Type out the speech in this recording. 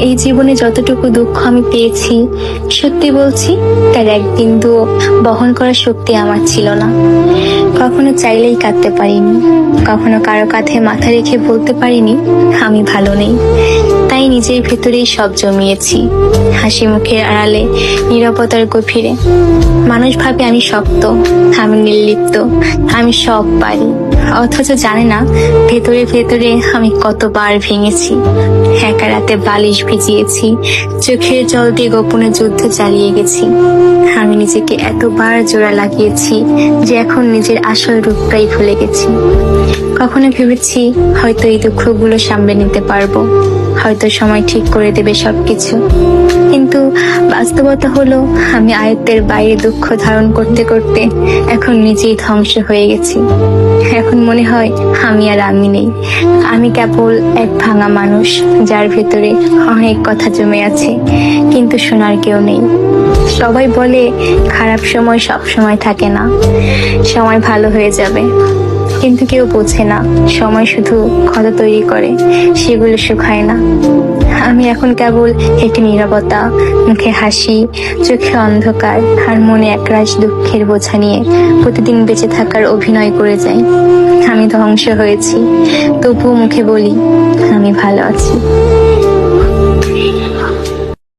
এই জীবনে যতটুকু দুঃখ আমি পেয়েছি, সত্যি বলছি তার এক বিন্দুও বহন করার শক্তি আমার ছিল না। কখনো চাইলেই কাঁদতে পারিনি, কখনো কারো কাঁধে মাথা রেখে বলতে পারিনি আমি ভালো নেই। তাই নিজের ভেতরেই সব জমিয়েছি, হাসি মুখের আড়ালে, নীরবতার গভীরে। মানুষ ভাবে আমি শক্ত, আমি নির্লিপ্ত, আমি সব পারি, অথচ জানে না ভেতরে ভেতরে আমি কতবার ভেঙেছি। একা রাতে বালিশ ভিজিয়েছি, চোখের জল দিয়ে গোপনে যুদ্ধ চালিয়ে গেছি। আমি নিজেকে এতবার জোড়া লাগিয়েছি যে এখন নিজের আসল রূপটাই ভুলে গেছি। কখনো ভেবেছি হয়তো এই দুঃখগুলো সামলে নিতে পারবো, হয়তো সময় ঠিক করে দেবে সবকিছু, কিন্তু বাস্তবতা হলো আমি আয়ত্তের বাইরে দুঃখ ধারণ করতে করতে এখন নিজেই ধ্বংস হয়ে গেছি। এখন মনে হয় আমি আর আমি নেই, আমি কেবল এক ভাঙা মানুষ যার ভেতরে অনেক কথা জমে আছে, কিন্তু শোনার কেউ নেই। সবাই বলে খারাপ সময় সব সময় থাকে না, সময় ভালো হয়ে যাবে, কিন্তু কেউ বোঝে না সময় শুধু ক্ষত তৈরি করে, সেগুলো শুকায় না। আমি এখন কেবল একটি নীরবতা, মুখে হাসি, চোখে অন্ধকার আর মনে একরাশ দুঃখের বোঝা নিয়ে প্রতিদিন বেঁচে থাকার অভিনয় করে যাই। আমি ধ্বংস হয়েছি, তবুও মুখে বলি আমি ভালো আছি।